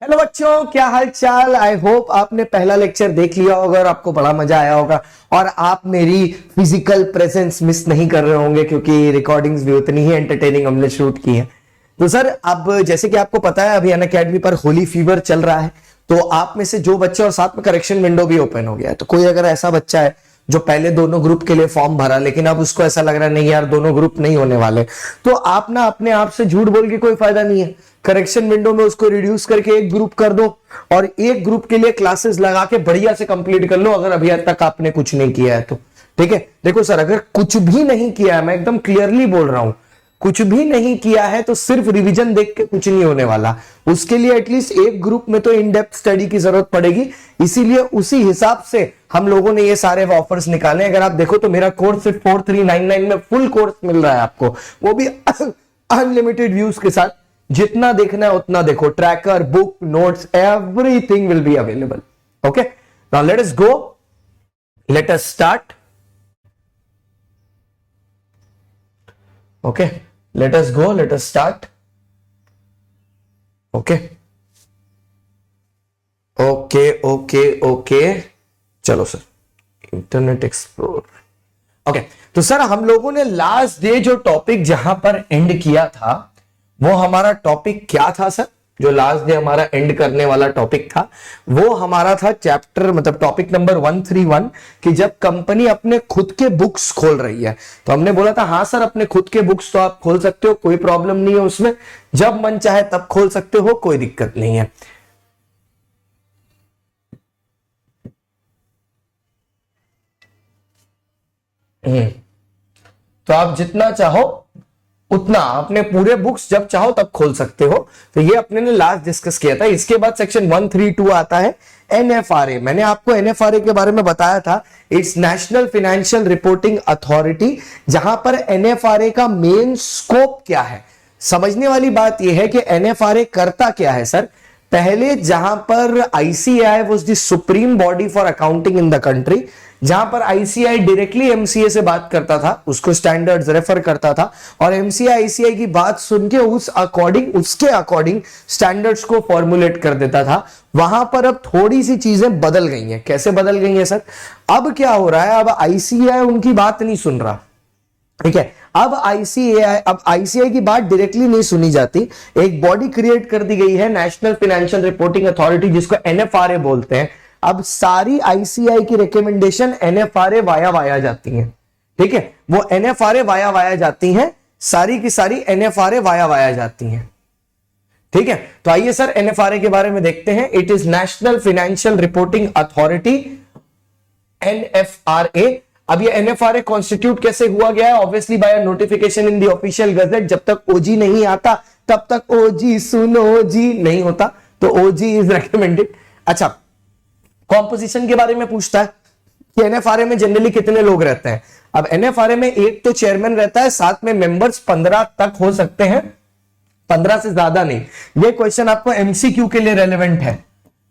Hello बच्चों, क्या हाल चाल। आई होप आपने पहला लेक्चर देख लिया होगा और आपको बड़ा मजा आया होगा और आप मेरी फिजिकल प्रेजेंस मिस नहीं कर रहे होंगे क्योंकि रिकॉर्डिंग्स भी उतनी ही एंटरटेनिंग हमने शूट की है। तो सर, अब जैसे कि आपको पता है अभी अनअकैडमी पर होली फीवर चल रहा है, तो आप में से जो बच्चे, और साथ में करेक्शन विंडो भी ओपन हो गया है, तो कोई अगर ऐसा बच्चा है जो पहले दोनों ग्रुप के लिए फॉर्म भरा लेकिन अब उसको ऐसा लग रहा है नहीं यार दोनों ग्रुप नहीं होने वाले, तो आप ना अपने आप से झूठ बोल के कोई फायदा नहीं है। करेक्शन विंडो में उसको रिड्यूस करके एक ग्रुप कर दो और एक ग्रुप के लिए क्लासेस लगा के बढ़िया से कंप्लीट कर लो, अगर अभी तक आपने कुछ नहीं किया है तो। ठीक है, देखो सर, अगर कुछ भी नहीं किया है, मैं एकदम क्लियरली बोल रहा हूं, कुछ भी नहीं किया है तो सिर्फ रिवीजन देख के कुछ नहीं होने वाला। उसके लिए एटलीस्ट एक ग्रुप में तो इन डेप्थ स्टडी की जरूरत पड़ेगी। इसीलिए उसी हिसाब से हम लोगों ने ये सारे ऑफर्स निकाले। अगर आप देखो तो मेरा कोर्स सिर्फ 4399 में फुल कोर्स मिल रहा है आपको, वो भी अनलिमिटेड व्यूज के साथ। जितना देखना है उतना देखो, tracker, book, notes, everything will be available. Okay, now let us go, let us start. Okay, let us go, let us start. Okay, okay, चलो सर, इंटरनेट एक्सप्लोर। ओके, तो सर हम लोगों ने लास्ट डे जो topic जहां पर and किया था, वो हमारा टॉपिक क्या था सर? जो लास्ट डे हमारा एंड करने वाला टॉपिक था वो हमारा था चैप्टर, मतलब टॉपिक नंबर 131, कि जब कंपनी अपने खुद के बुक्स खोल रही है। तो हमने बोला था हाँ सर, अपने खुद के बुक्स तो आप खोल सकते हो, कोई प्रॉब्लम नहीं है उसमें, जब मन चाहे तब खोल सकते हो, कोई दिक्कत नहीं है। तो आप जितना चाहो उतना अपने पूरे बुक्स जब चाहो तब खोल सकते हो। तो ये अपने ने लास्ट डिस्कस किया था। इसके बाद सेक्शन 132 आता है एनएफआरए। मैंने आपको एनएफआरए के बारे में बताया था, it's national financial reporting authority, जहां पर एनएफआरए का मेन स्कोप क्या है। समझने वाली बात यह है कि एनएफआरए करता क्या है सर। पहले जहां पर ICAI was the supreme body for accounting in the country, जहां पर आईसीआई डायरेक्टली एमसीए से बात करता था, उसको स्टैंडर्ड्स रेफर करता था और एमसीए आईसीआई की बात सुन के उसके अकॉर्डिंग स्टैंडर्ड्स को फॉर्मुलेट कर देता था। वहां पर अब थोड़ी सी चीजें बदल गई हैं। कैसे बदल गई हैं सर? अब क्या हो रहा है, अब आईसीआई उनकी बात नहीं सुन रहा। ठीक है, अब आईसीआई की बात डायरेक्टली नहीं सुनी जाती। एक बॉडी क्रिएट कर दी गई है, नेशनल फाइनेंशियल रिपोर्टिंग अथॉरिटी, जिसको एनएफआरए बोलते हैं। अब सारी आईसीआई की रिकमेंडेशन एनएफआरए वाया जाती हैं। ठीक है, वो एनएफआरए वाया जाती हैं, सारी की सारी एनएफआरए वाया जाती हैं। ठीक है, तो आइए सर एनएफआरए के बारे में देखते हैं। It is national financial reporting authority, NFRA. अब ये एनएफआरए कॉन्स्टिट्यूट कैसे हुआ गया है? Obviously by notification in the official gazette. जब तक ओजी नहीं आता तब तक ओजी सुनो जी नहीं होता, तो ओजी इज रिकमेंडेड। अच्छा, कॉम्पोजिशन के बारे में पूछता है कि एनएफआरए में जनरली कितने लोग रहते हैं। अब एनएफआरए में एक तो चेयरमैन रहता है, साथ में मेंबर्स 15 तक हो सकते हैं, 15 से ज्यादा नहीं। ये क्वेश्चन आपको एमसीक्यू के लिए रेलेवेंट है।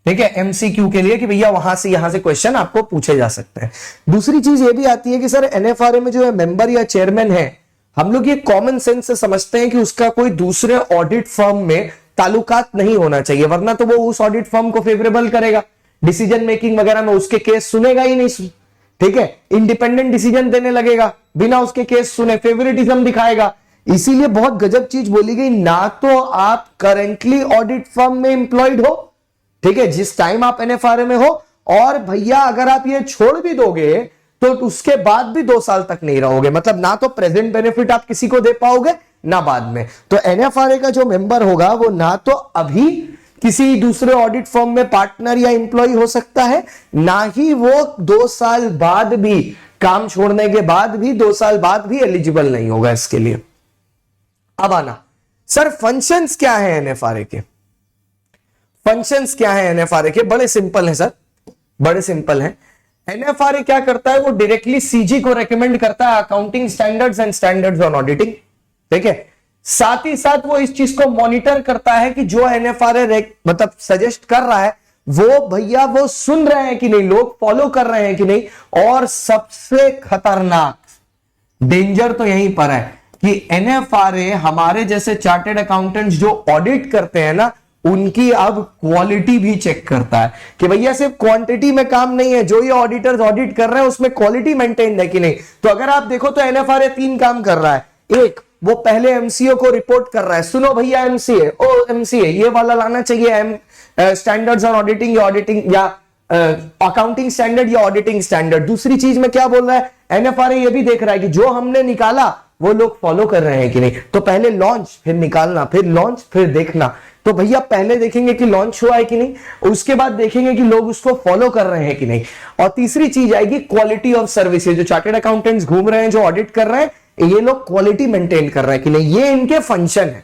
ठीक है, एमसीक्यू के लिए कि भैया वहां से यहां से क्वेश्चन आपको पूछे जा सकते हैं। दूसरी चीज ये भी आती है कि सर एनएफआरए में जो है मेंबर या चेयरमैन है, हम लोग ये कॉमन सेंस से समझते हैं कि उसका कोई दूसरे ऑडिट फर्म में ताल्लुकात नहीं होना चाहिए, वरना तो वो उस ऑडिट फर्म को फेवरेबल करेगा, डिसीजन मेकिंग वगैरह में उसके केस सुनेगा ही नहीं। ठीक है, इंडिपेंडेंट डिसीजन देने लगेगा बिना उसके केस सुने, फेवरेटिज्म दिखाएगा। इसीलिए बहुत गजब चीज बोली गई, ना तो आप करेंटली ऑडिट फर्म में एम्प्लॉयड हो, ठीक है, जिस टाइम आप एनएफआरए में हो, और भैया अगर आप ये छोड़ भी दोगे तो उसके बाद भी 2 साल तक नहीं रहोगे। मतलब ना तो प्रेजेंट बेनिफिट आप किसी को दे पाओगे ना बाद में। तो एनएफआरए का जो मेंबर होगा वो ना तो अभी किसी दूसरे ऑडिट फर्म में पार्टनर या एम्प्लॉय हो सकता है, ना ही वो 2 साल बाद भी, काम छोड़ने के बाद भी 2 साल बाद भी एलिजिबल नहीं होगा इसके लिए। अब आना सर, फंक्शंस क्या है एनएफआरए के? फंक्शंस क्या है एनएफआरए के? बड़े सिंपल है सर, बड़े सिंपल है। एनएफआरए क्या करता है, वो डायरेक्टली सीजी को रेकमेंड करता है accounting standards and standards on auditing. ठीक है, साथ ही साथ वो इस चीज को मॉनिटर करता है कि जो एनएफआरए मतलब सजेस्ट कर रहा है वो भैया वो सुन रहे हैं कि नहीं, लोग फॉलो कर रहे हैं कि नहीं। और सबसे खतरनाक डेंजर तो यहीं पर है कि एनएफआरए हमारे जैसे चार्टेड अकाउंटेंट्स जो ऑडिट करते हैं ना, उनकी अब क्वालिटी भी चेक करता है कि भैया सिर्फ क्वांटिटी में काम नहीं है, जो ये ऑडिटर्स ऑडिट कर रहे हैं उसमें क्वालिटी मेंटेन है कि नहीं। तो अगर आप देखो तो एनएफआरए 3 काम कर रहा है। एक, वो पहले एमसीओ को रिपोर्ट कर रहा है, सुनो भैया एमसीए, ओ एमसीए ये वाला लाना चाहिए, स्टैंडर्ड्स ऑन ऑडिटिंग या ऑडिटिंग या अकाउंटिंग स्टैंडर्ड या ऑडिटिंग स्टैंडर्ड। दूसरी चीज में क्या बोल रहा है, एनएफआरए ये भी देख रहा है कि जो हमने निकाला वो लोग फॉलो कर रहे हैं कि नहीं। तो पहले लॉन्च, फिर निकालना, फिर लॉन्च, फिर देखना। तो भैया पहले देखेंगे कि लॉन्च हुआ है कि नहीं, उसके बाद देखेंगे कि लोग उसको फॉलो कर रहे हैं कि नहीं। और तीसरी चीज आएगी क्वालिटी ऑफ सर्विस। जो चार्टर्ड अकाउंटेंट्स घूम रहे हैं, जो ऑडिट कर रहे हैं, ये लोग क्वालिटी मेंटेन कर रहे हैं कि नहीं। ये इनके फंक्शन है,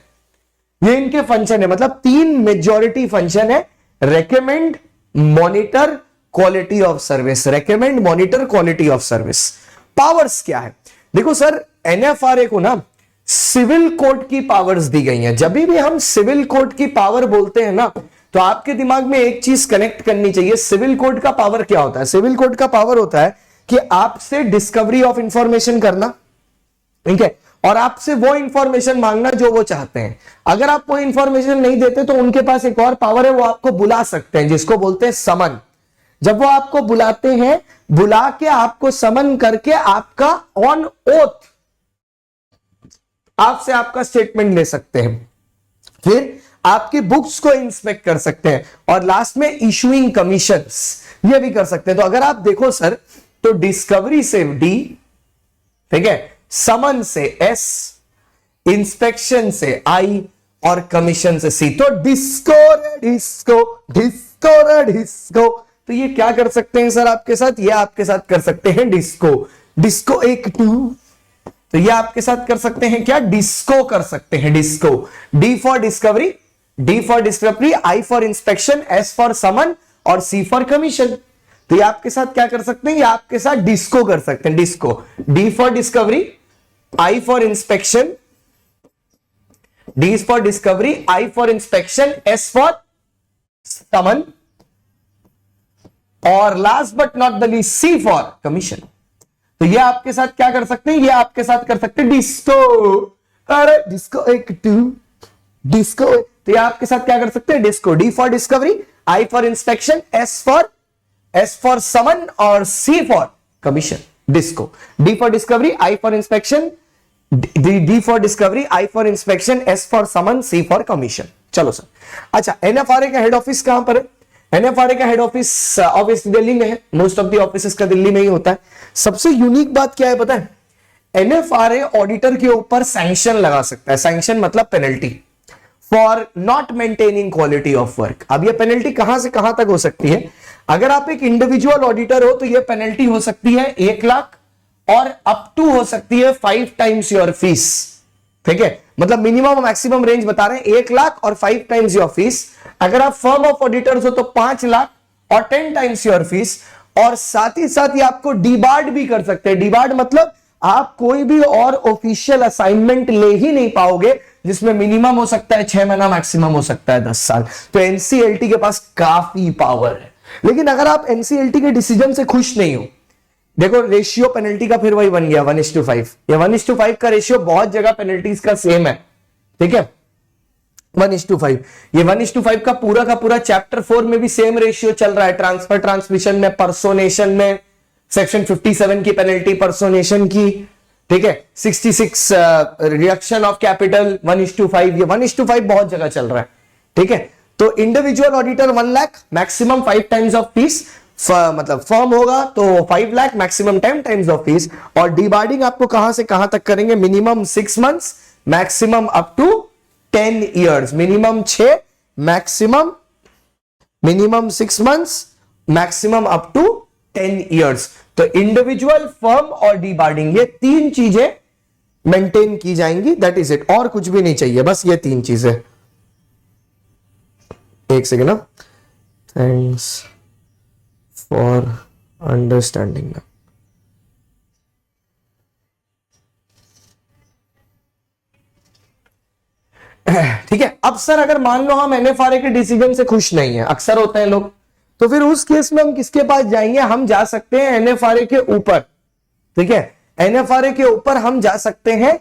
ये इनके फंक्शन है। मतलब 3 मेजॉरिटी फंक्शन है, recommend, monitor, quality of service. Recommend, monitor, quality of service. Powers क्या है, देखो सर एनएफआरए को ना सिविल कोर्ट की पावर्स दी गई हैं। जब भी हम सिविल कोर्ट की पावर बोलते हैं ना, तो आपके दिमाग में एक चीज कनेक्ट करनी चाहिए। सिविल कोर्ट का पावर क्या होता है? सिविल कोर्ट का पावर होता है कि आपसे डिस्कवरी ऑफ इंफॉर्मेशन करना, ठीक है, और आपसे वो इंफॉर्मेशन मांगना जो वो चाहते हैं। अगर आप वो इंफॉर्मेशन नहीं देते तो उनके पास एक और पावर है, वो आपको बुला सकते हैं, जिसको बोलते हैं समन। जब वो आपको बुलाते हैं, बुला के आपको समन करके आपका ऑन ओथ आपसे आपका स्टेटमेंट ले सकते हैं, फिर आपकी बुक्स को इंस्पेक्ट कर सकते हैं, और लास्ट में इशूइंग कमीशंस ये भी कर सकते हैं। तो अगर आप देखो सर, तो डिस्कवरी से डी, ठीक है, समन से एस, इंस्पेक्शन से आई, और कमीशन से सी। तो डिस्को डिस्को डिस्को डिस्को, तो ये क्या कर सकते हैं सर आपके साथ? ये आपके साथ कर सकते हैं डिस्को। डिस्को 1 2, तो ये आपके साथ कर सकते हैं क्या? डिस्को कर सकते हैं, disco. D for discovery, D for discovery, I for inspection, S for summon, और सी फॉर कमीशन। तो ये आपके साथ क्या कर सकते हैं? ये आपके साथ डिस्को कर सकते हैं, disco. D for discovery, I for inspection, D for discovery, I for inspection, S for summon, और last but not the least C for commission. तो ये आपके साथ क्या कर सकते हैं? ये आपके साथ कर सकते हैं डिस्को। अरे डिस्को 1 2 डिस्को, तो ये आपके साथ क्या कर सकते हैं? Disco. D for discovery, I for inspection, S for summon, और C for commission, disco. D for discovery, I for inspection, D for discovery, I for inspection, S for summon, C for commission. चलो sir, अच्छा NFRA का head office कहां पर है? NFRA का head office obviously Delhi में है। मोस्ट ऑफ द ऑफिसेस का दिल्ली में ही होता है। सबसे यूनिक बात क्या है पता है? एनएफआरए ऑडिटर के ऊपर सैंक्शन लगा सकता है। सैंक्शन मतलब penalty for not maintaining quality of work. अब ये पेनल्टी कहां से कहां तक हो सकती है? अगर आप एक इंडिविजुअल ऑडिटर हो तो ये पेनल्टी हो सकती है 1 लाख, और अप टू हो सकती है 5 टाइम्स योर फीस। ठीक है, मतलब मिनिमम मैक्सिमम रेंज बता रहे हैं 1 लाख और 5 टाइम्स योर फीस। अगर आप फर्म ऑफ ऑडिटर्स हो तो 5 लाख और 10 टाइम्स योर फीस। और साथ ही साथ ये आपको डिबार्ड भी कर सकते हैं। डिबार्ड मतलब आप कोई भी और ऑफिशियल असाइनमेंट ले ही नहीं पाओगे जिसमें मिनिमम हो सकता है 6 महीना, मैक्सिमम हो सकता है 10 साल। तो एनसीएलटी के पास काफी पावर है। लेकिन अगर आप एनसीएलटी के डिसीजन से खुश नहीं हो, देखो रेशियो पेनल्टी का फिर वही बन गया 1:5। ये 1:5 का रेशियो बहुत जगह पेनल्टीज का सेम है। ठीक है, 1:5। ये 1:5 का पूरा चैप्टर 4 में भी सेम रेशियो चल रहा है। ट्रांसफर ट्रांसमिशन में, पर्सोनेशन में, सेक्शन 57 की पेनल्टी पर्सोनेशन की। ठीक है, 66 रिडक्शन ऑफ कैपिटल 1:5। ये 1:5 बहुत जगह चल रहा है। ठीक है, तो individual auditor 1 lakh, maximum 5 times of fees. मतलब फर्म होगा तो 5 lakh, maximum 10 times of fees. और डिबार्डिंग आपको कहां से कहां तक करेंगे? Minimum 6 months, maximum up to 10 years. Minimum 6, minimum 6 months, maximum up to 10 years. तो इंडिविजुअल, फर्म और डिबार्डिंग, ये 3 चीजें मेंटेन की जाएंगी। दैट इज इट, और कुछ भी नहीं चाहिए, बस ये 3 चीजें। एक सेकेंड ना, थैंक्स फॉर अंडरस्टैंडिंग। ठीक है, अब सर अगर मान लो हम एनएफआरए के डिसीजन से खुश नहीं है, अक्सर होते हैं लोग, तो फिर उस केस में हम किसके पास जाएंगे? हम जा सकते हैं एनएफआरए के ऊपर। ठीक है, एनएफआरए के ऊपर हम जा सकते हैं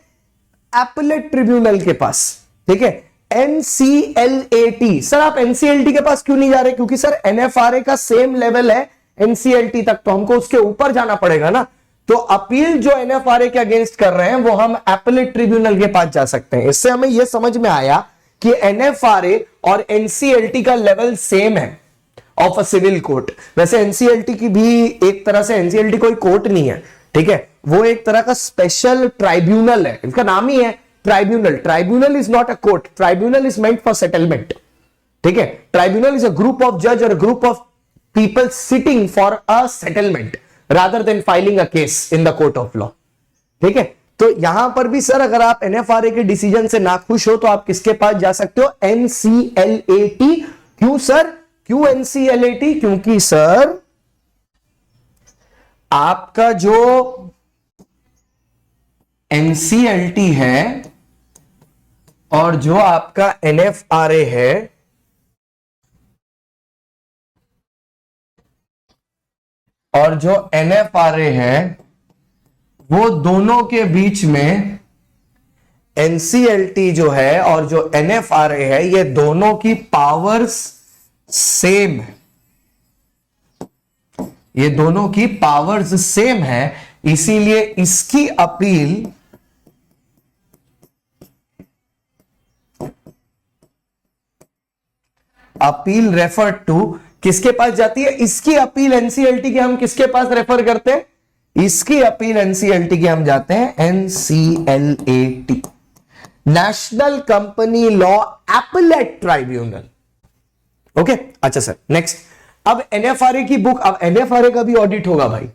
एपेलेट ट्रिब्यूनल के पास। ठीक है, NCLAT। सर आप NCLT के पास क्यों नहीं जा रहे? क्योंकि सर NFRA का सेम लेवल है NCLT तक, तो हमको उसके ऊपर जाना पड़ेगा ना। तो अपील जो NFRA के अगेंस्ट कर रहे हैं वो हम एपेलेट ट्रिब्यूनल के पास जा सकते हैं। इससे हमें यह समझ में आया कि NFRA और NCLT का लेवल सेम है ऑफ अ सिविल कोर्ट। वैसे NCLT की भी एक तरह से, NCLT कोई कोर्ट नहीं है, ठीक है, वो एक तरह का स्पेशल ट्राइब्यूनल है, इसका नाम ही है tribunal. Tribunal is not a court, tribunal is meant for settlement, ठीक है। Tribunal is a group of जज और group of people sitting for a settlement rather than filing a case in the court of law, ठीक है। तो यहां पर भी सर अगर आप NFRA के डिसीजन से नाखुश हो तो आप किसके पास जा सकते हो? NCLAT। क्यों सर, क्यों NCLAT? क्योंकि सर आपका जो NCLT है और जो आपका NFRA है, और जो NFRA है वो दोनों के बीच में NCLT जो है और जो NFRA है, ये दोनों की पावर्स सेम है, ये दोनों की पावर्स सेम है। इसीलिए इसकी अपील रेफर टू किसके पास जाती है? इसकी अपील NCLT की हम किसके पास रेफर करते हैं? इसकी अपील NCLT की हम जाते हैं NCLAT, national company law appellate tribunal. Okay, अच्छा सर नेक्स्ट। अब NFRA की बुक, अब NFRA का भी ऑडिट होगा भाई।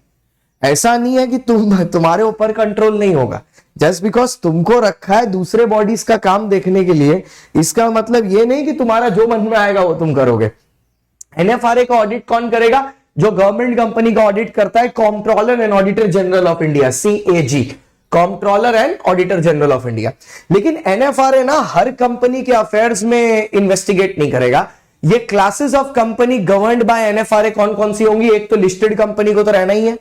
ऐसा नहीं है कि तुम्हारे ऊपर कंट्रोल नहीं होगा। जस्ट बिकॉज तुमको रखा है दूसरे बॉडीज का काम देखने के लिए, इसका मतलब ये नहीं कि तुम्हारा जो मन में आएगा वो तुम करोगे। NFRA का ऑडिट कौन करेगा? जो गवर्नमेंट कंपनी का ऑडिट करता है, comptroller and auditor general of India, CAG, comptroller and auditor general of India. लेकिन NFRA ना हर कंपनी के अफेयर्स में इन्वेस्टिगेट नहीं करेगा। ये classes of company governed bye NFRA कौन कौन सी होंगी? एक तो लिस्टेड कंपनी को तो रहना ही है,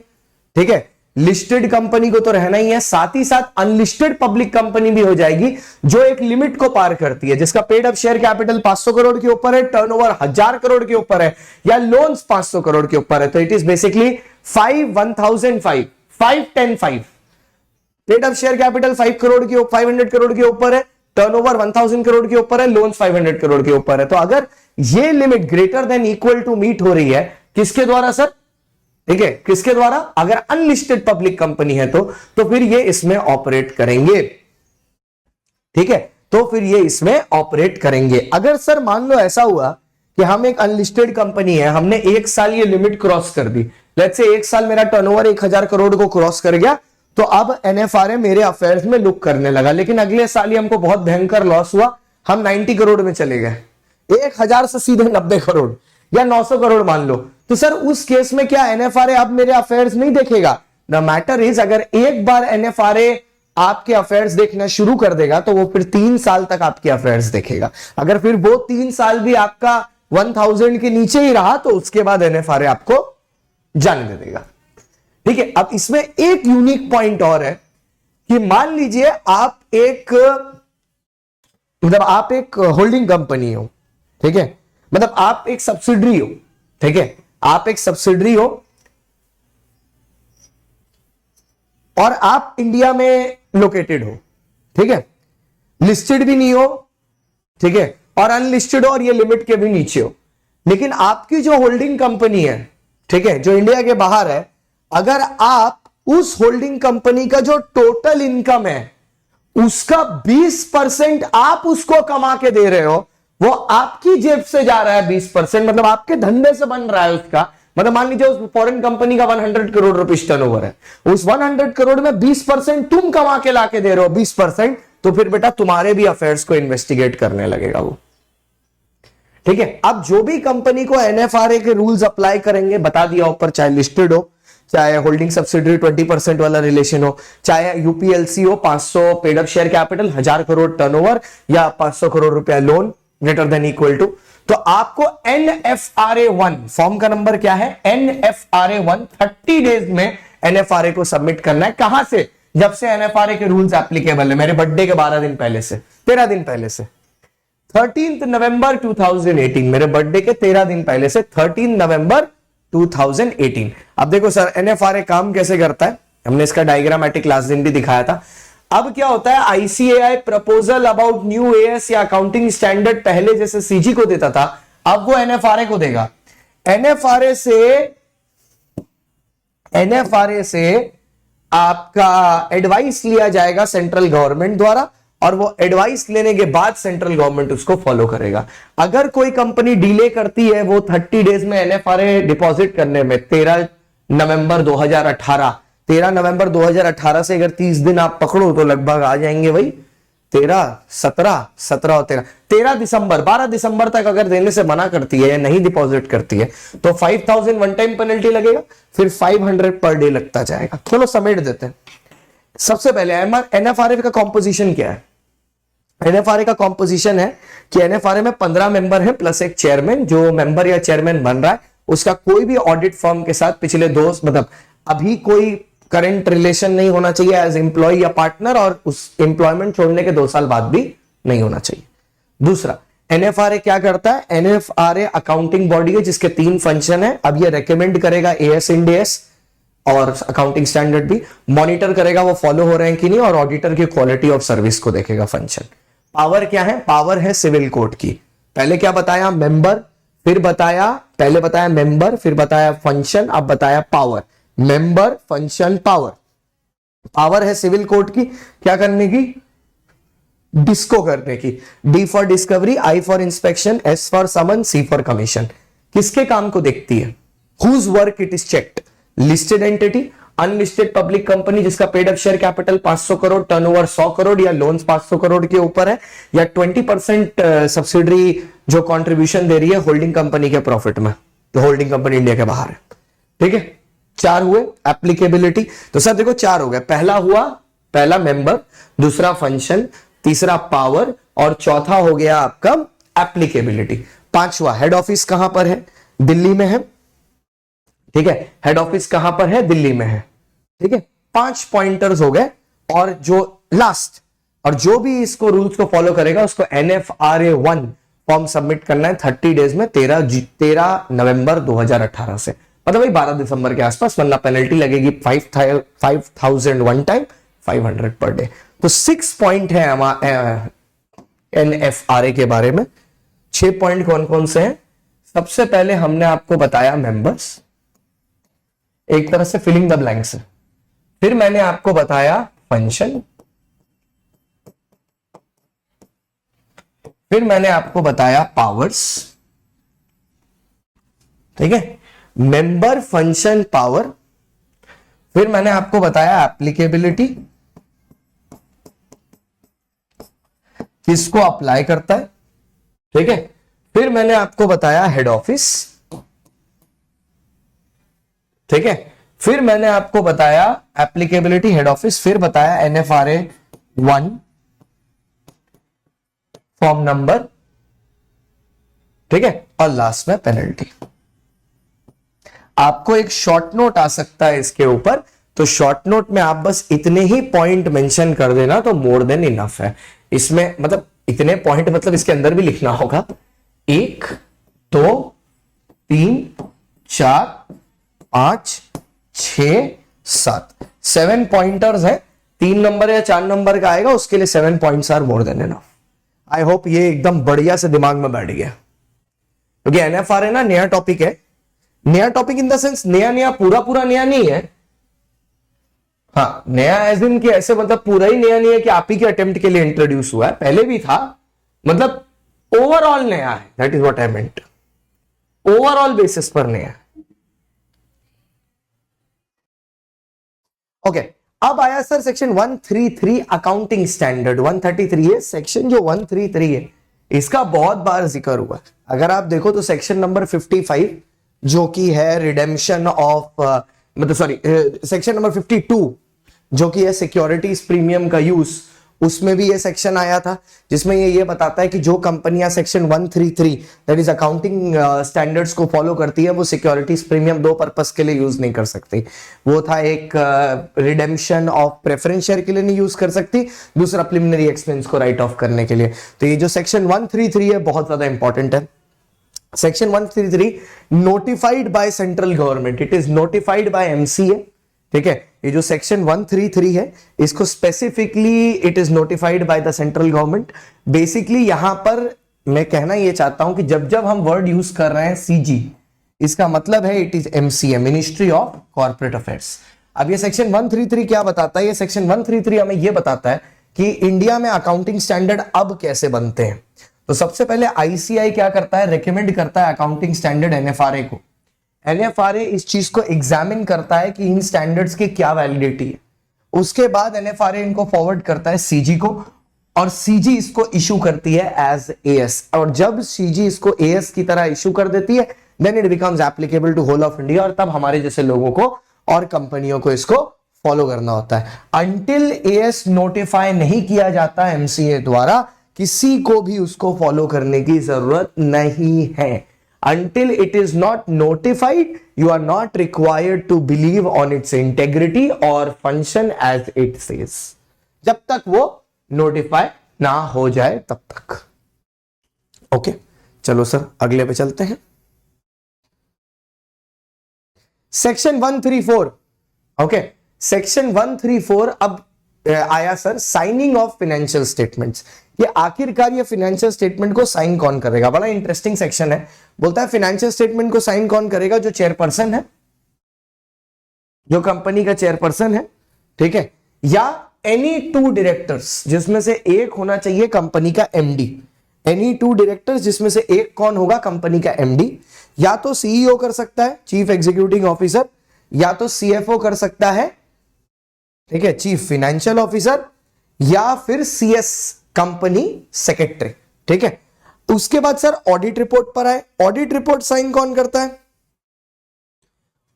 ठीक है, लिस्टेड कंपनी को तो रहना ही है, साथ ही साथ अनलिस्टेड पब्लिक कंपनी भी हो जाएगी जो एक लिमिट को पार करती है, जिसका paid up share capital 500 crore के ऊपर है, टर्नओवर 1000 करोड़ के ऊपर है, या लोन्स 500 करोड़ के ऊपर है। तो it is basically 5 paid up share capital 500 crore के ऊपर है, टर्नओवर 1000 करोड़ के ऊपर है, लोन्स 500 करोड़ के ऊपर है। तो अगर ये limit greater than equal to meet हो रही है किसके द्वारा सर? ठीक है, किसके द्वारा? अगर अनलिस्टेड पब्लिक कंपनी है तो फिर ये इसमें ऑपरेट करेंगे, ठीक है, तो फिर ये इसमें ऑपरेट करेंगे। अगर सर मान लो ऐसा हुआ कि हम एक अनलिस्टेड कंपनी है, हमने एक साल ये लिमिट क्रॉस कर दी, लेट्स से एक साल मेरा टर्नओवर 1000 करोड़ को क्रॉस कर गया, तो अब NFRA मेरे अफेयर्स में लुक करने लगा। लेकिन अगले साल ही हमको बहुत भयंकर लॉस हुआ, हम 90 करोड़ में चले गए, 1000 से सीधे 90 करोड़ या 900 करोड़ मान लो, तो सर उस केस में क्या NFRA अब मेरे अफेयर्स नहीं देखेगा? द मैटर इज, अगर एक बार NFRA आपके अफेयर्स देखना शुरू कर देगा तो वो फिर 3 साल तक आपके अफेयर्स देखेगा। अगर फिर वो 3 साल भी आपका 1000 के नीचे ही रहा तो उसके बाद NFRA आपको जाने दे देगा, ठीक है। अब इसमें एक यूनिक पॉइंट और है कि मान लीजिए आप एक होल्डिंग कंपनी हो, ठीक है, मतलब आप एक सब्सिडरी हो, ठीक है, आप एक सब्सिडरी हो और आप इंडिया में लोकेटेड हो, ठीक है, लिस्टेड भी नहीं हो, ठीक है, और अनलिस्टेड हो और ये लिमिट के भी नीचे हो। लेकिन आपकी जो होल्डिंग कंपनी है, ठीक है, जो इंडिया के बाहर है, अगर आप उस होल्डिंग कंपनी का जो टोटल इनकम है उसका 20% आप उसको कमा के दे रहे हो, वो आपकी जेब से जा रहा है 20%, मतलब आपके धंधे से बन रहा है उसका। मतलब मान लीजिए उस फॉरेन कंपनी का 100 करोड़ रुपीस टर्नओवर है, उस 100 करोड़ में 20% तुम कमा के लाके दे रहे हो, 20%, तो फिर बेटा तुम्हारे भी अफेयर्स को इन्वेस्टिगेट करने लगेगा वो, ठीक है। अब जो भी कंपनी को NFRA के रूल्स अप्लाई करेंगे, बता दिया ऊपर, चाहे लिस्टेड हो, चाहे होल्डिंग सब्सिडरी 20% वाला रिलेशन हो, चाहे UPLC हो, 500 paid up share capital, 1000 crore turnover या 500 करोड़ रुपया loan greater than equal to, तो आपको NFRA 1 फॉर्म का नंबर क्या है? NFRA 1 30 डेज में NFRA को सबमिट करना है। कहां से? जब से NFRA के रूल्स एप्लीकेबल है, मेरे बर्थडे के 12 दिन पहले से, 13 दिन पहले से, 13 नवंबर 2018, मेरे बर्थडे के 13 दिन पहले से 13 नवंबर 2018। अब देखो सर एनएफआरए काम कैसे करता है, हमने इसका डायग्रामेटिक लास्ट दिन भी दिखाया था। अब क्या होता है, ICAI proposal about new as या अकाउंटिंग स्टैंडर्ड पहले जैसे सीजी को देता था, अब वो एनएफआरए को देगा। एनएफआरए से आपका एडवाइस लिया जाएगा सेंट्रल गवर्नमेंट द्वारा, और वो एडवाइस लेने के बाद सेंट्रल गवर्नमेंट उसको फॉलो करेगा। अगर कोई कंपनी डिले करती है वो 30 डेज में एनएफआरए डिपॉजिट करने में, 13 नवंबर 2018 से अगर 30 दिन आप पकड़ो तो लगभग आ जाएंगे भाई 13, 17 और 13 दिसंबर, 12 दिसंबर तक अगर देने से मना करती है या नहीं डिपॉजिट करती है तो 5000 वन टाइम पेनल्टी लगेगा, फिर 500 पर डे लगता जाएगा। चलो समेट देते हैं। सबसे पहले एनएफआरए का कॉम्पोजिशन क्या है? एनएफआरए का कॉम्पोजिशन है कि एनएफआरए में 15 मेंबर है प्लस एक चेयरमैन। जो मेंबर या चेयरमैन बन रहा है उसका कोई भी ऑडिट फर्म के साथ पिछले मतलब अभी कोई करंट रिलेशन नहीं होना चाहिए एज एम्प्लॉय या पार्टनर, और उस एम्प्लॉयमेंट छोड़ने के 2 साल बाद भी नहीं होना चाहिए। दूसरा, एनएफआरए क्या करता है? एनएफआरए अकाउंटिंग बॉडी है जिसके 3 फंक्शन है। अब ये रेकमेंड करेगा एएस इंड एएस और अकाउंटिंग स्टैंडर्ड भी, मॉनिटर करेगा वो फॉलो हो रहे हैं कि नहीं, और ऑडिटर की क्वालिटी ऑफ सर्विस को देखेगा फंक्शन। पावर क्या है? पावर है सिविल कोड की। पहले क्या बताया? मेंबर, फिर बताया, पहले बताया मेंबर, फिर बताया फंक्शन, अब बताया power. Member, function, power. Power है सिविल कोड की, क्या करने की? डिस्को करने की। D for discovery, I for inspection, S for summon, C for commission. किसके काम को देखती है? Whose work it is checked? Listed entity, unlisted public company जिसका paid up share capital 500 crore, turnover 100 crore या लोन्स 500 करोड़ के ऊपर है, या 20% सब्सिडरी जो कंट्रीब्यूशन दे रही है होल्डिंग कंपनी के प्रॉफिट में, तो होल्डिंग कंपनी इंडिया के बाहर है। ठीक है, 4 हुए। एप्लीकेबिलिटी, तो सर देखो 4 हो गए। पहला मेंबर, दूसरा फंक्शन, तीसरा पावर, और चौथा हो गया आपका एप्लीकेबिलिटी। 5वां, हेड ऑफिस कहां पर है? दिल्ली में है। ठीक है, हेड ऑफिस कहां पर है? दिल्ली में है। ठीक है, 5 पॉइंटर्स हो गए। और जो लास्ट, और जो भी इसको रूल्स को फॉलो करेगा उसको NFRA 1 फॉर्म सबमिट करना है 30 डेज में, 13 नवंबर 2018 से, मतलब भाई 12 दिसंबर के आसपास, वरना पेनल्टी लगेगी 5000 वन टाइम, 500 पर डे। तो 6 पॉइंट है NFRA के बारे में। 6 पॉइंट कौन कौन से हैं? सबसे पहले हमने आपको बताया मेंबर्स, एक तरह से फिलिंग द ब्लैंक्स है। फिर मैंने आपको बताया फंक्शन, फिर मैंने आपको बताया पावर्स। ठीक है, मेंबर, फंक्शन, पावर। फिर मैंने आपको बताया एप्लीकेबिलिटी, किसको अप्लाई करता है। ठीक है, फिर मैंने आपको बताया हेड ऑफिस। ठीक है, फिर मैंने आपको बताया एप्लीकेबिलिटी, हेड ऑफिस, फिर बताया NFRA 1 फॉर्म नंबर। ठीक है, और लास्ट में पेनल्टी। आपको एक शॉर्ट नोट आ सकता है इसके ऊपर, तो शॉर्ट नोट में आप बस इतने ही पॉइंट मेंशन कर देना तो मोर देन इनफ है। इसमें मतलब इतने पॉइंट मतलब इसके अंदर भी लिखना होगा 1 2 3 4 5 6 7 पॉइंटर्स है। 3 नंबर या 4 नंबर का आएगा, उसके लिए 7 points are more than enough. I hope ये एकदम बढ़िया से दिमाग में बैठ गया, क्योंकि NFRA ना नया टॉपिक है। नया टॉपिक इन द सेंस नया पूरा नया नहीं है। हाँ, नया एज इन कि ऐसे मतलब पूरा ही नया नहीं है कि आप ही के अटेम्प्ट के लिए इंट्रोड्यूस हुआ है, पहले भी था, मतलब ओवरऑल नया है। That is what I meant, overall basis पर नया है। ओके, अब आया सर सेक्शन 133 अकाउंटिंग स्टैंडर्ड। 133 है सेक्शन, जो 133 है इसका बहुत बार जिक्र हुआ। अगर आप देखो तो सेक्शन नंबर 55 जो कि है रिडेम्पशन ऑफ मतलब सॉरी सेक्शन नंबर 52 जो कि है सिक्योरिटीज प्रीमियम का यूज, उसमें भी ये सेक्शन आया था जिसमें ये बताता है कि जो कंपनियां section 133 that is accounting standards को फॉलो करती है वो सिक्योरिटीज प्रीमियम दो पर्पस के लिए यूज नहीं कर सकती। वो था एक रिडेम्पशन ऑफ प्रेफरेंस शेयर के लिए नहीं यूज कर सकती, दूसरा प्रिलिमिनरी एक्सपेंस को राइट ऑफ करने के लिए। तो ये जो सेक्शन 133 है बहुत ज्यादा इंपॉर्टेंट है। Section 133 notified by central government, it is notified by MCA. ठीक है, ये जो सेक्शन 133 है इसको specifically it is notified by the central government. Basically यहां पर मैं कहना ये चाहता हूं कि जब जब हम वर्ड यूज कर रहे हैं सीजी, इसका मतलब है it is MCA, ministry of corporate affairs. अब ये सेक्शन 133 क्या बताता है? ये सेक्शन 133 हमें ये बताता है कि इंडिया में अकाउंटिंग स्टैंडर्ड अब कैसे बनते हैं। तो सबसे पहले आईसीआई क्या करता है? रेकमेंड करता है अकाउंटिंग स्टैंडर्ड एनएफआरए को। एनएफआरए इस चीज को एग्जामिन करता है कि इन स्टैंडर्ड्स की क्या वैलिडिटी है। उसके बाद एनएफआरए इनको फॉरवर्ड करता है सीजी को, और सीजी इसको इशू करती है एज एएस। और जब सीजी इसको एएस की तरह इशू कर देती है then it becomes applicable to whole of India, और तब हमारे जैसे लोगों को और कंपनियों को इसको फॉलो करना होता है। अंटिल एएस नोटिफाई नहीं किया जाता एमसीए द्वारा, किसी को भी उसको फॉलो करने की जरूरत नहीं है। Until it is not notified, you are not required to believe on its integrity or function as it says. जब तक वो नोटिफाई ना हो जाए तब तक। ओके, चलो सर अगले पे चलते हैं। सेक्शन 134। ओके, सेक्शन 134 अब आया sir, signing off financial statements. ये आखिरकार ये फाइनेंशियल स्टेटमेंट को साइन कौन करेगा? बड़ा इंटरेस्टिंग सेक्शन है। बोलता है फाइनेंशियल स्टेटमेंट को साइन कौन करेगा? जो चेयरपर्सन है, जो कंपनी का चेयरपर्सन है, ठीक है, या एनी टू डायरेक्टर्स जिसमें से एक होना चाहिए कंपनी का एमडी। एनी टू डायरेक्टर्स जिसमें से एक कौन होगा? कंपनी का एमडी। या तो सीईओ कर सकता है, चीफ एग्जीक्यूटिव ऑफिसर, या तो सीएफओ कर सकता है, ठीक है, चीफ फाइनेंशियल ऑफिसर, या फिर सीएस कंपनी सेक्रेटरी। ठीक है, उसके बाद सर ऑडिट रिपोर्ट पर आए। ऑडिट रिपोर्ट साइन कौन करता है?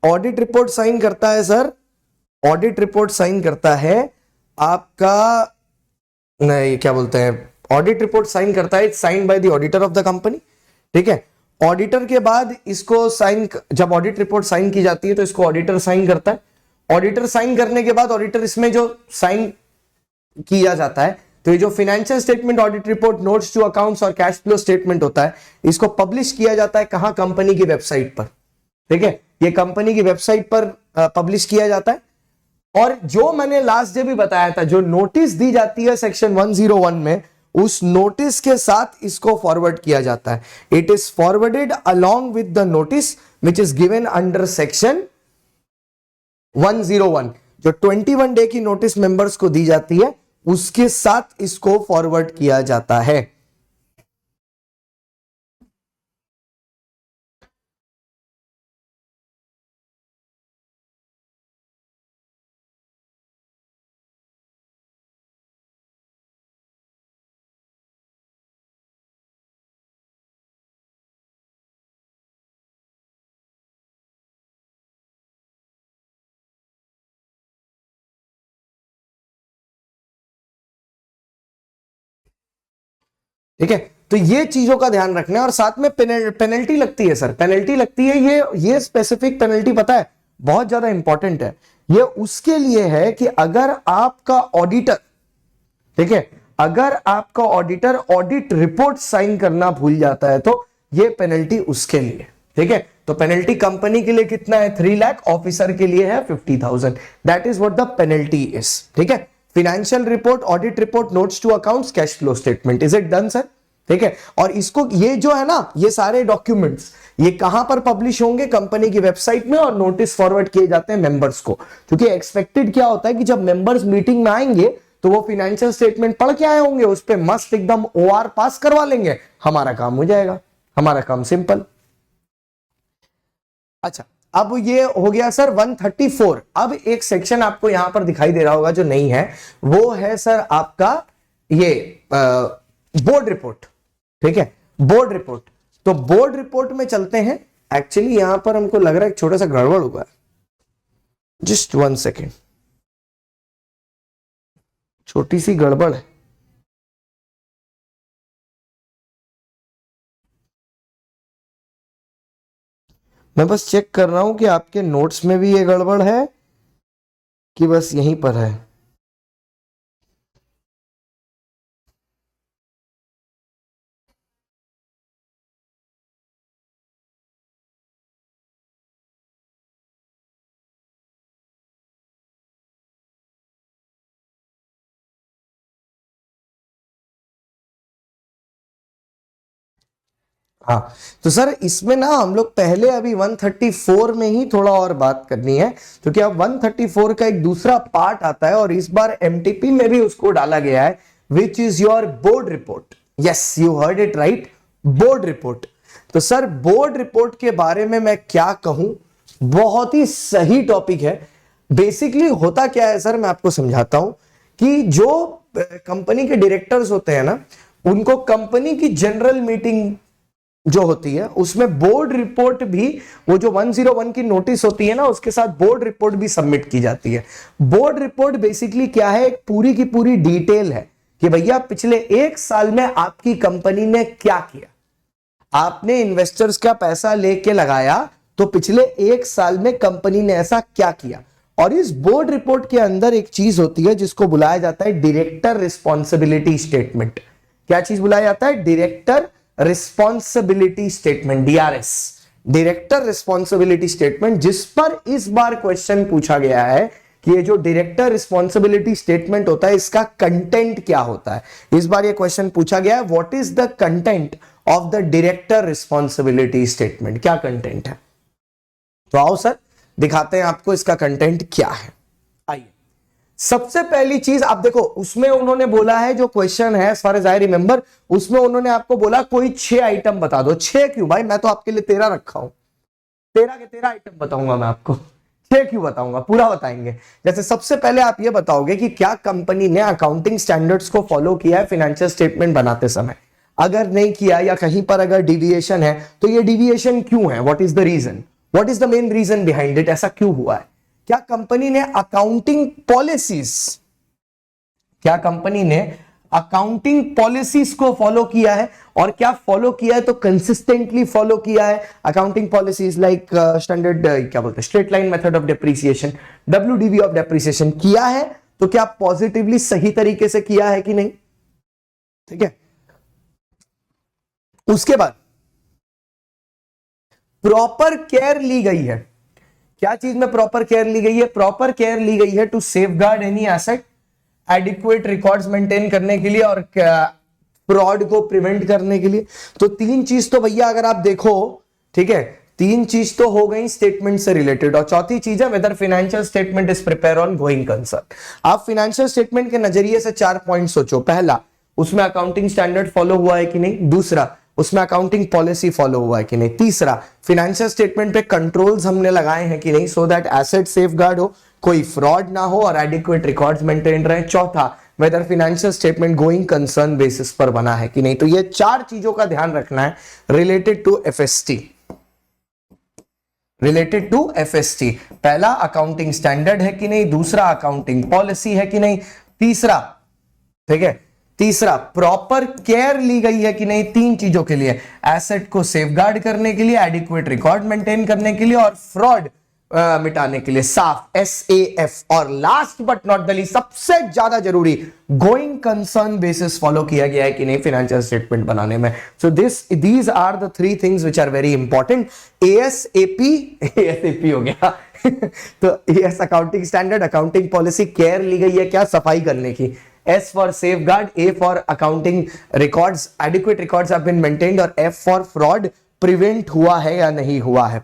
ऑडिट रिपोर्ट साइन करता है सर, ऑडिट रिपोर्ट साइन करता है आपका, नहीं क्या बोलते हैं, ऑडिट रिपोर्ट साइन करता है sign by the auditor of the company. ठीक है, ऑडिटर के बाद इसको साइन, जब ऑडिट रिपोर्ट साइन की जाती है तो इसको ऑडिटर साइन करता है। ऑडिटर साइन करने के बाद ऑडिटर इसमें जो साइन किया जाता है, तो ये जो financial statement, audit report, notes to accounts और कैश फ्लो स्टेटमेंट होता है, इसको पब्लिश किया जाता है कहां? कंपनी की वेबसाइट पर। ठीक है, ये कंपनी की वेबसाइट पर पब्लिश किया जाता है। और जो मैंने लास्ट डे भी बताया था, जो नोटिस दी जाती है सेक्शन 101 में, उस नोटिस के साथ इसको फॉरवर्ड किया जाता है। It is forwarded along with the notice which is given under section 101। जो 21 डे की नोटिस मेंबर्स को दी जाती है उसके साथ इसको फॉरवर्ड किया जाता है। ठीक है, तो ये चीजों का ध्यान रखना है। और साथ में पेनल्टी लगती है सर, पेनल्टी लगती है। ये स्पेसिफिक पेनल्टी पता है बहुत ज्यादा इंपॉर्टेंट है। ये उसके लिए है कि अगर आपका ऑडिटर, ठीक है, अगर आपका ऑडिटर ऑडिट रिपोर्ट साइन करना भूल जाता है तो ये पेनल्टी उसके लिए। ठीक है, तो पेनल्टी कंपनी के लिए कितना है? 3 लाख, ऑफिसर के लिए है 50,000। That is what the penalty is. ठीक है, financial report, audit report, notes to accounts, cash flow statement, is it done sir? ठीक है, और इसको ये जो है ना, ये सारे डॉक्यूमेंट्स ये कहां पर पब्लिश होंगे? कंपनी की वेबसाइट में, और नोटिस फॉरवर्ड किए जाते हैं मेंबर्स को। क्योंकि एक्सपेक्टेड क्या होता है कि जब मेंबर्स मीटिंग में आएंगे तो वो फाइनेंशियल स्टेटमेंट पढ़ के आए होंगे, उस पर मस्त एकदम ओआर पास करवा लेंगे, हमारा काम हो जाएगा, हमारा काम सिंपल। अच्छा, अब ये हो गया सर 134। अब एक सेक्शन आपको यहां पर दिखाई दे रहा होगा जो नहीं है, वो है सर आपका ये बोर्ड रिपोर्ट। ठीक है, बोर्ड रिपोर्ट। तो बोर्ड रिपोर्ट में चलते हैं। एक्चुअली यहां पर हमको लग रहा है एक छोटा सा गड़बड़ हुआ है, जस्ट 1 सेकेंड, छोटी सी गड़बड़ है। मैं बस चेक कर रहा हूं कि आपके नोट्स में भी ये गड़बड़ है कि बस यहीं पर है। हाँ, तो सर इसमें ना हम लोग पहले अभी 134 में ही थोड़ा और बात करनी है, क्योंकि अब 134 का एक दूसरा पार्ट आता है और इस बार एमटीपी में भी उसको डाला गया है, which is your board report. Yes, you heard it right, board report. तो सर बोर्ड रिपोर्ट के बारे में मैं क्या कहूं, बहुत ही सही टॉपिक है। बेसिकली होता क्या है सर, मैं आपको समझाता हूं कि जो कंपनी के डायरेक्टर्स होते हैं ना, उनको कंपनी की जनरल मीटिंग जो होती है उसमें बोर्ड रिपोर्ट भी, वो जो 101 की नोटिस होती है ना, उसके साथ बोर्ड रिपोर्ट भी सबमिट की जाती है। बोर्ड रिपोर्ट बेसिकली क्या है, एक पूरी की पूरी डिटेल है कि भैया पिछले एक साल में आपकी कंपनी ने क्या किया। आपने इन्वेस्टर्स का पैसा लेके लगाया, तो पिछले एक साल में कंपनी ने ऐसा क्या किया। और इस बोर्ड रिपोर्ट के अंदर एक चीज होती है जिसको बुलाया जाता है डायरेक्टर रिस्पॉन्सिबिलिटी स्टेटमेंट। क्या चीज बुलाया जाता है, director responsibility statement, DRS, director responsibility statement, जिस पर इस बार क्वेश्चन पूछा गया है कि ये जो डायरेक्टर रिस्पॉन्सिबिलिटी स्टेटमेंट होता है इसका कंटेंट क्या होता है। इस बार ये क्वेश्चन पूछा गया है, what is the content of the director responsibility statement, क्या कंटेंट है। तो आओ सर दिखाते हैं आपको इसका कंटेंट क्या है। आइए, सबसे पहली चीज आप देखो, उसमें उन्होंने बोला है, जो क्वेश्चन है as far as I remember, उसमें उन्होंने आपको बोला कोई 6 आइटम बता दो। 6 क्यों भाई, मैं तो आपके लिए 13 रखा हूं, 13 के 13 आइटम बताऊंगा मैं आपको। 6 क्यों बताऊंगा, पूरा बताएंगे। जैसे सबसे पहले आप ये बताओगे कि क्या कंपनी ने अकाउंटिंग स्टैंडर्ड्स को फॉलो किया है फिनेंशियल स्टेटमेंट बनाते समय। अगर नहीं किया या कहीं पर अगर डिविएशन है तो ये डिविएशन क्यों है, what is the reason, what is the main reason behind it, ऐसा क्यों हुआ है। क्या कंपनी ने अकाउंटिंग पॉलिसीज, क्या कंपनी ने अकाउंटिंग पॉलिसीज को फॉलो किया है, और क्या फॉलो किया है तो कंसिस्टेंटली फॉलो किया है। अकाउंटिंग पॉलिसीज लाइक स्टैंडर्ड, क्या बोलते हैं, straight line method of depreciation, WDV of depreciation किया है, तो क्या पॉजिटिवली सही तरीके से किया है कि नहीं। ठीक है, उसके बाद प्रॉपर केयर ली गई है। क्या चीज में प्रॉपर केयर ली गई है, प्रॉपर केयर ली गई है to safeguard any asset, adequate records maintain करने के लिए, और फ्रॉड को प्रिवेंट करने के लिए। तो 3 चीज तो भैया अगर आप देखो, ठीक है, 3 चीज तो हो गई स्टेटमेंट से रिलेटेड, और चौथी चीज है weather financial statement is prepare on going concern. आप फाइनेंशियल स्टेटमेंट के नजरिए से 4 पॉइंट सोचो। पहला, उसमें अकाउंटिंग स्टैंडर्ड फॉलो हुआ है कि नहीं। दूसरा, उसमें अकाउंटिंग पॉलिसी फॉलो हुआ है कि नहीं। तीसरा, फाइनेंशियल स्टेटमेंट पे कंट्रोल्स हमने लगाए हैं कि नहीं, सो दैट एसेट सेफगार्ड हो, कोई फ्रॉड ना हो और एडिक्वेट रिकॉर्ड्स मेंटेन रहे। चौथा, weather financial statement going concern basis पर बना है कि नहीं। तो ये 4 चीजों का ध्यान रखना है related to FST, related to FST. पहला, अकाउंटिंग स्टैंडर्ड है कि नहीं। दूसरा, अकाउंटिंग पॉलिसी है कि नहीं। तीसरा, ठीक है, तीसरा, प्रॉपर केयर ली गई है कि नहीं 3 चीजों के लिए, एसेट को सेफगार्ड करने के लिए, एडिक्वेट रिकॉर्ड मेंटेन करने के लिए, और फ्रॉड मिटाने के लिए, साफ SAF। और last but not the least, सबसे ज्यादा जरूरी, गोइंग कंसर्न बेसिस फॉलो किया गया है कि नहीं फाइनेंशियल स्टेटमेंट बनाने में। So these are the 3 things which are very important. ASAP हो गया तो AS accounting standard, accounting policy, care ली गई है क्या, सफाई करने की। S for safeguard, A for accounting records, adequate records have been maintained, और F for fraud, prevent हुआ है या नहीं हुआ है।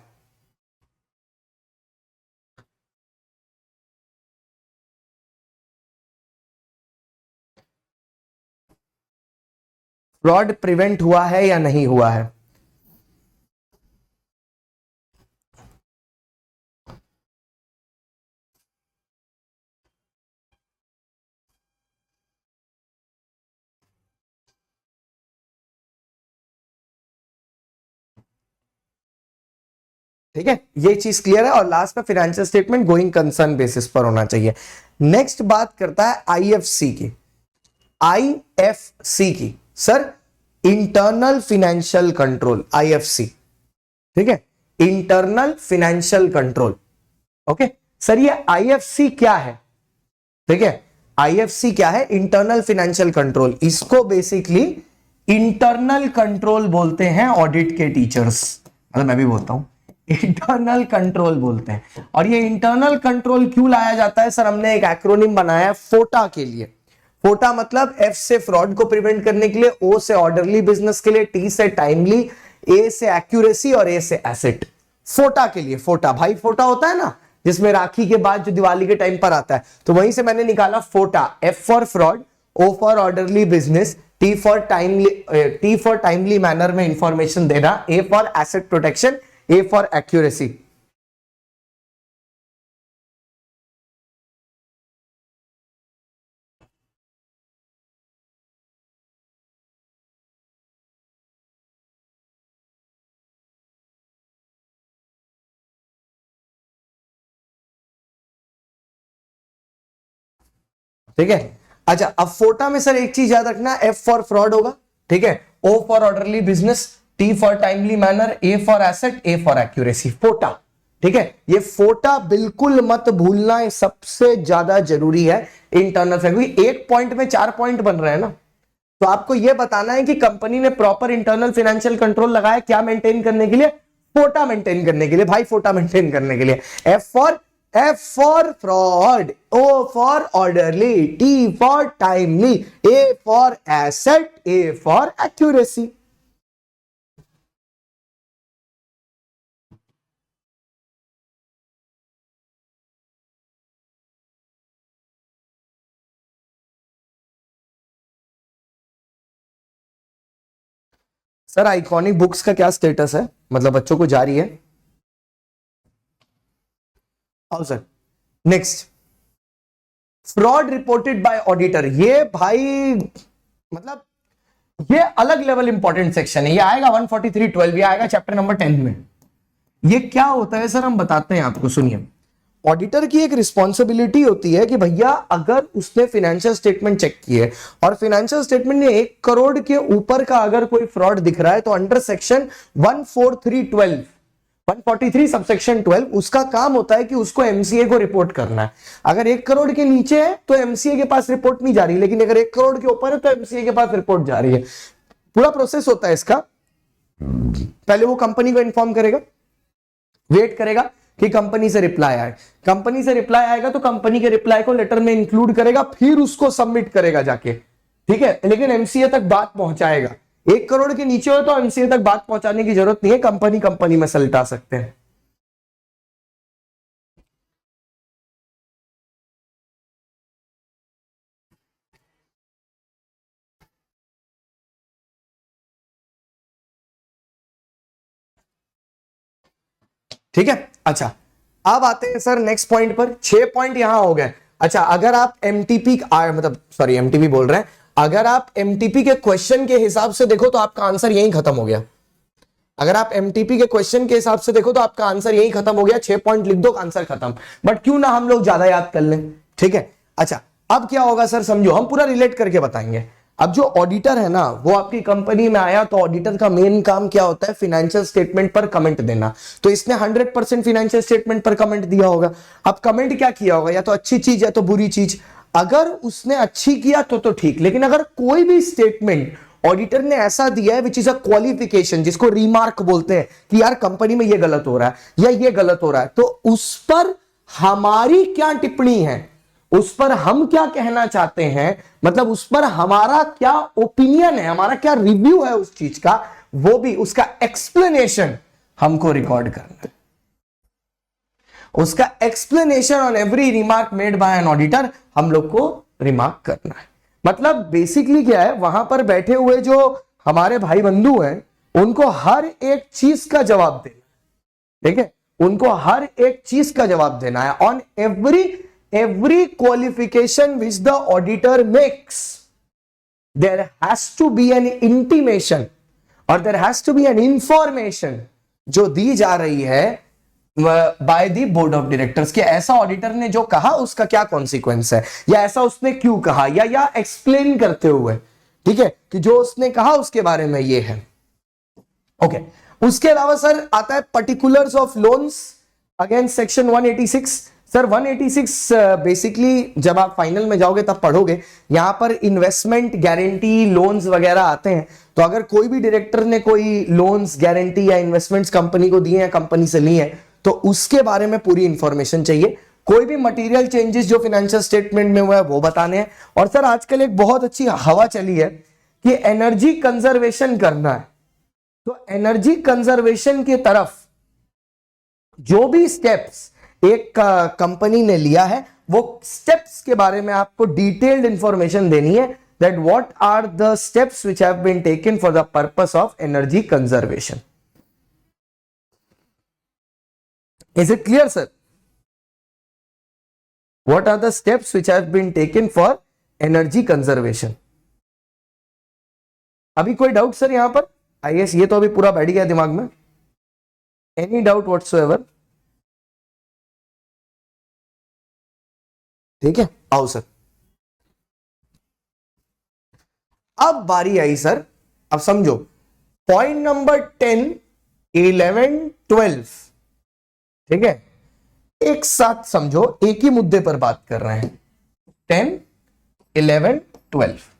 फ्रॉड प्रिवेंट हुआ है या नहीं हुआ है। ठीक है, ये चीज क्लियर है। और लास्ट में financial statement going concern basis पर होना चाहिए। नेक्स्ट बात करता है IFC की। IFC की sir, internal financial control, IFC। ठीक है, internal financial control. Okay sir, ये आईएफसी क्या है? ठीक है, आईएफसी क्या है? Internal financial control. इसको बेसिकली इंटरनल कंट्रोल बोलते हैं ऑडिट के टीचर्स, मतलब मैं भी बोलता हूं इंटरनल कंट्रोल बोलते हैं। और ये इंटरनल कंट्रोल क्यों लाया जाता है सर? हमने एक एक्रोनिम बनाया है फोटा के लिए। फोटा मतलब एफ से फ्रॉड को प्रिवेंट करने के लिए, ओ से ऑर्डरली बिजनेस के लिए, टी से टाइमली, ए से एक्यूरेसी और ए से एसेट। फोटा के लिए, फोटा भाई फोटा होता है ना जिसमें राखी के बाद जो दिवाली के टाइम पर आता है, तो वहीं से मैंने निकाला FOTA. F for fraud, O for orderly business, T for timely manner में इंफॉर्मेशन देना, A for asset protection, A for accuracy. ठीक है, अच्छा अब फोटा में सर एक चीज याद रखना, एफ फॉर फ्रॉड होगा, ठीक है, O for orderly business, T for timely manner, A for asset, A for accuracy, FOTA. ठीक है, ये फोटा बिल्कुल मत भूलना, ये सबसे ज्यादा जरूरी है इंटरनल फैक्ट। एक पॉइंट में 4 पॉइंट बन रहे हैं ना, तो आपको यह बताना है कि कंपनी ने प्रॉपर इंटरनल फाइनेंशियल कंट्रोल लगाया क्या मेंटेन करने के लिए? फोटा मेंटेन करने के लिए भाई, फोटा मेंटेन करने के लिए। F for fraud, O for orderly, T for timely, A for asset, A for accuracy. Sir iconic books का क्या स्टेटस है, मतलब बच्चों को जारी है? आओ sir, next, fraud reported by auditor. ये भाई मतलब ये अलग लेवल इंपॉर्टेंट सेक्शन है, ये आएगा 143.12, ये आएगा चैप्टर नंबर 10 में। ये क्या होता है सर, हम बताते हैं आपको, सुनिए। ऑडिटर की एक रिस्पॉन्सिबिलिटी होती है कि भैया अगर उसने फाइनेंशियल स्टेटमेंट चेक किए और फाइनेंशियल स्टेटमेंट में 1 करोड़ के ऊपर का अगर कोई फ्रॉड दिख रहा है, तो अंडर सेक्शन 143 सबसेक्शन 12 उसका काम होता है कि उसको एमसीए को रिपोर्ट करना है। अगर 1 करोड़ के नीचे है तो एमसीए के पास रिपोर्ट नहीं जा रही, लेकिन अगर 1 करोड़ के ऊपर है तो एमसीए के पास रिपोर्ट जा रही है। पूरा प्रोसेस होता है इसका, पहले वो कंपनी को इन्फॉर्म करेगा, वेट करेगा कि कंपनी से रिप्लाई आए, कंपनी से रिप्लाई आएगा तो कंपनी के रिप्लाई को लेटर में इंक्लूड करेगा, फिर उसको सबमिट करेगा जाके, ठीक है, लेकिन एमसीए तक बात पहुंचाएगा। 1 करोड़ के नीचे हो तो एमसीए तक बात पहुंचाने की जरूरत नहीं है, कंपनी में सलटा सकते हैं। ठीक है, अच्छा अब आते हैं सर नेक्स्ट पॉइंट पर। 6 पॉइंट यहां हो गए। अच्छा, अगर आप एमटीपी मतलब सॉरी एमटीपी बोल रहे हैं, अगर आप एमटीपी के क्वेश्चन के हिसाब से देखो तो आपका आंसर यहीं खत्म हो गया। अगर आप एमटीपी के क्वेश्चन के हिसाब से देखो तो आपका आंसर यहीं खत्म हो गया। 6 पॉइंट लिख दो, आंसर खत्म। बट क्यों ना हम लोग ज्यादा याद कर लें, ठीक है। अच्छा अब क्या होगा सर, समझो, हम पूरा रिलेट करके बताएंगे। अब जो ऑडिटर है ना, वो आपकी कंपनी में आया, तो ऑडिटर का मेन काम क्या होता है? फाइनेंशियल स्टेटमेंट पर कमेंट देना। तो इसने 100% फाइनेंशियल स्टेटमेंट पर कमेंट दिया होगा। अब कमेंट क्या किया होगा, या तो अच्छी चीज या तो बुरी चीज। अगर उसने अच्छी किया तो ठीक, लेकिन अगर कोई भी स्टेटमेंट ऑडिटर ने ऐसा दिया है विच इज अ क्वालिफिकेशन, जिसको रिमार्क बोलते हैं कि यार कंपनी में ये गलत हो रहा है या ये गलत हो रहा है, तो उस पर हमारी क्या टिप्पणी है, उस पर हम क्या कहना चाहते हैं, मतलब उस पर हमारा क्या ओपिनियन है, हमारा क्या रिव्यू है उस चीज का, वो भी उसका एक्सप्लेनेशन हमको रिकॉर्ड करना है। उसका explanation on every remark made by an auditor हम लोग को रिमार्क करना है। मतलब बेसिकली क्या है, वहां पर बैठे हुए जो हमारे भाई बंधु हैं, उनको हर एक चीज का जवाब देना, ठीक है, उनको हर एक चीज का जवाब देना है on every qualification which the auditor makes. There has to be an intimation or there has to be an information जो दी जा रही है by the board of directors, कि ऐसा ऑडिटर ने जो कहा उसका क्या कॉन्सिक्वेंस है, या ऐसा उसने क्यों कहा, या एक्सप्लेन करते हुए, ठीक है, कि जो उसने कहा उसके बारे में ये है। ओके, उसके अलावा सर आता है particulars of loans, again section 186। Sir 186 basically जब आप फाइनल में जाओगे तब पढ़ोगे, यहां पर इन्वेस्टमेंट गारंटी लोन्स वगैरह आते हैं। तो अगर कोई भी डायरेक्टर ने कोई लोन्स गारंटी या इन्वेस्टमेंट्स कंपनी को दिए या कंपनी से ली है तो उसके बारे में पूरी इंफॉर्मेशन चाहिए। कोई भी मटेरियल चेंजेस जो फाइनेंशियल स्टेटमेंट में हुआ है वो बताने हैं। और सर आजकल एक बहुत अच्छी हवा चली है कि एनर्जी कंजर्वेशन करना है, तो एनर्जी कंजर्वेशन की तरफ जो भी स्टेप्स एक कंपनी ने लिया है वो स्टेप्स के बारे में आपको डिटेल्ड इंफॉर्मेशन देनी है, that what are the steps which have been taken for the purpose of energy conservation. Is it clear sir? What are the steps which have been taken for energy conservation? अभी कोई doubt sir यहां पर? I guess ये तो अभी पूरा बैठ गया दिमाग में। Any doubt whatsoever? ठीक है, आओ सर। अब बारी आई सर, अब समझो पॉइंट नंबर 10, 11, 12, ठीक है, एक साथ समझो, एक ही मुद्दे पर बात कर रहे हैं। 10, 11, 12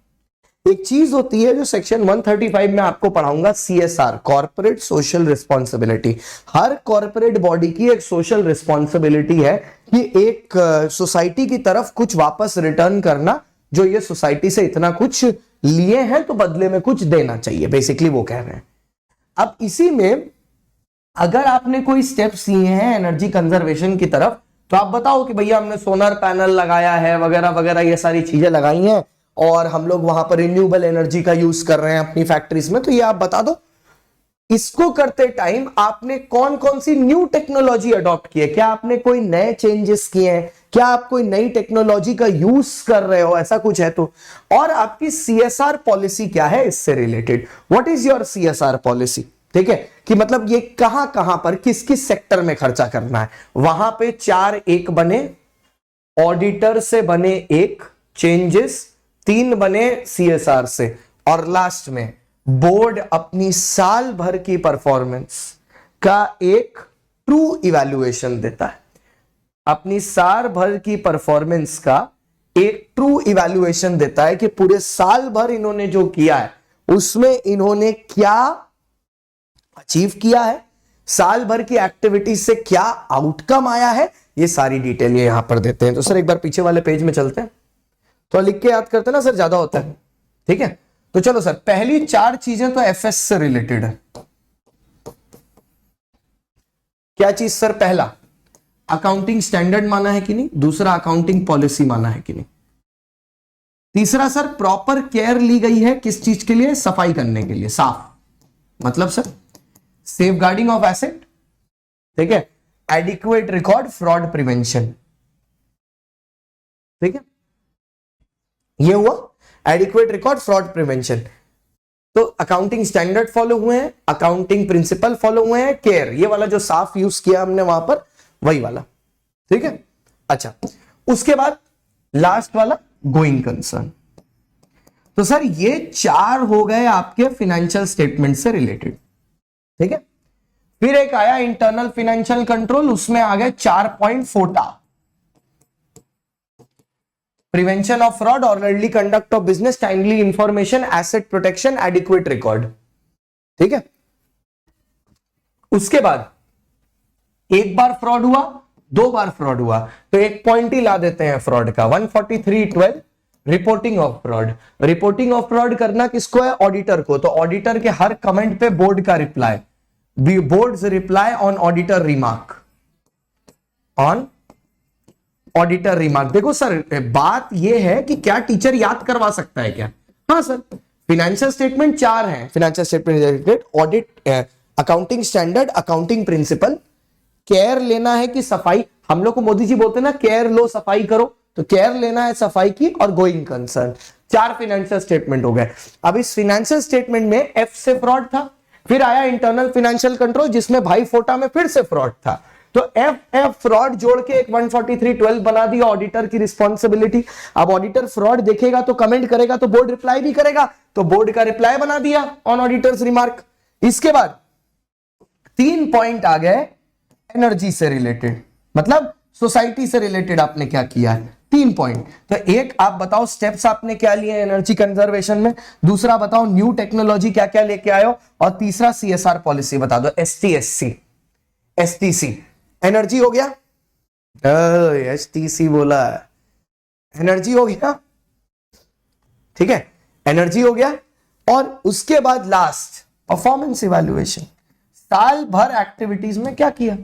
एक चीज होती है जो सेक्शन 135 में आपको पढ़ाऊंगा, CSR, कॉर्पोरेट सोशल रिस्पॉन्सिबिलिटी। हर कॉर्पोरेट बॉडी की एक सोशल रिस्पॉन्सिबिलिटी है कि एक सोसाइटी की तरफ कुछ वापस रिटर्न करना, जो ये सोसाइटी से इतना कुछ लिए हैं तो बदले में कुछ देना चाहिए, बेसिकली वो कह रहे हैं। अब इसी में अगर आपने कोई स्टेप्स लिए हैं एनर्जी कंजर्वेशन की तरफ, तो आप बताओ कि भैया हमने सोलर पैनल लगाया है वगैरह वगैरह, ये सारी चीजें लगाई हैं और हम लोग वहां पर रिन्यूएबल एनर्जी का यूज कर रहे हैं अपनी फैक्ट्रीज में, तो ये आप बता दो इसको करते टाइम आपने कौन कौन सी न्यू टेक्नोलॉजी अडॉप्ट की है, क्या आपने कोई नए चेंजेस किए हैं, क्या आप कोई नई टेक्नोलॉजी का यूज कर रहे हो, ऐसा कुछ है तो, और आपकी CSR पॉलिसी क्या है इससे related, what is your CSR policy, ठीक है, कि मतलब ये कहां कहां पर किस किस सेक्टर में खर्चा करना है। वहां पे 4 एक बने, ऑडिटर से बने 1 चेंजेस, 3 बने CSR से, और लास्ट में बोर्ड अपनी साल भर की परफॉर्मेंस का एक ट्रू इवैल्यूएशन देता है। अपनी साल भर की परफॉर्मेंस का एक ट्रू इवैल्यूएशन देता है कि पूरे साल भर इन्होंने जो किया है उसमें इन्होंने क्या अचीव किया है, साल भर की एक्टिविटीज से क्या आउटकम आया है, ये सारी डिटेल ये यहां पर देते हैं। तो सर एक बार पीछे वाले पेज में चलते हैं, तो लिख के याद करते हैं ना सर, ज्यादा होता है, ठीक है। तो चलो सर, पहली 4 चीजें तो FS से रिलेटेड है। क्या चीज सर? पहला, अकाउंटिंग स्टैंडर्ड माना है कि नहीं, दूसरा अकाउंटिंग पॉलिसी माना है कि नहीं, तीसरा सर प्रॉपर केयर ली गई है किस चीज के लिए, सफाई करने के लिए, साफ मतलब सर सेफगार्डिंग ऑफ एसेट, ठीक है, एडिक्वेट रिकॉर्ड, फ्रॉड प्रिवेंशन, ठीक है, ये हुआ एडिक्वेट रिकॉर्ड, फ्रॉड प्रिवेंशन। तो अकाउंटिंग स्टैंडर्ड फॉलो हुए हैं, अकाउंटिंग प्रिंसिपल फॉलो हुए हैं, केयर ये वाला जो साफ यूज किया हमने वहां पर वही वाला, ठीक है। अच्छा, उसके बाद लास्ट वाला गोइंग कंसर्न। तो सर ये 4 हो गए आपके फाइनेंशियल स्टेटमेंट से रिलेटेड, ठीक है। फिर एक आया इंटरनल फाइनेंशियल कंट्रोल, उसमें आ गए 4 पॉइंट फोटा, prevention of fraud, orderly conduct of business, timely information, asset protection, adequate record, ठीक है। उसके बाद एक बार फ्रॉड हुआ, 2 बार फ्रॉड हुआ, तो एक पॉइंट ही ला देते हैं फ्रॉड का, 143(12) reporting of fraud. Reporting of fraud करना किसको है? ऑडिटर को। तो ऑडिटर के हर कमेंट पे बोर्ड का reply, boards reply on auditor remark, on auditor remark. देखो सर बात यह है कि क्या टीचर याद करवा सकता है क्या? हाँ सर, फाइनेंशियल स्टेटमेंट 4 हैं, financial statement related, audit, accounting standard, accounting principle, care लेना है कि सफाई, हम लोग को मोदी जी बोलते हैं ना केयर लो सफाई करो, तो केयर लेना है सफाई की, और गोइंग कंसर्न। 4 फाइनेंशियल स्टेटमेंट हो गए। अब इस फाइनेंशियल स्टेटमेंट में F से फ्रॉड था, फिर आया इंटरनल फाइनेंशियल कंट्रोल जिसमें भाई फोटा में फिर से फ्रॉड था, तो F फ्रॉड जोड़ के एक 143(12) बना दिया ऑडिटर की रिस्पॉन्सिबिलिटी। अब ऑडिटर फ्रॉड देखेगा तो कमेंट करेगा, तो बोर्ड रिप्लाई भी करेगा, तो बोर्ड का रिप्लाई बना दिया ऑन ऑडिटर्स रिमार्क। इसके बाद 3 पॉइंट आ गए एनर्जी से रिलेटेड, मतलब सोसाइटी से रिलेटेड आपने क्या किया है, 3 पॉइंट। तो एक आप बताओ स्टेप्स आपने क्या लिए एनर्जी कंजर्वेशन में, दूसरा बताओ न्यू टेक्नोलॉजी क्या क्या लेके आए हो, और तीसरा सीएसआर पॉलिसी बता दो, एसटीएससी एसटीसी। एनर्जी हो गया, एसटीसी बोला, एनर्जी हो गया, ठीक है, एनर्जी हो गया। और उसके बाद लास्ट परफॉर्मेंस इवैल्यूएशन, साल भर एक्टिविटीज में क्या किया,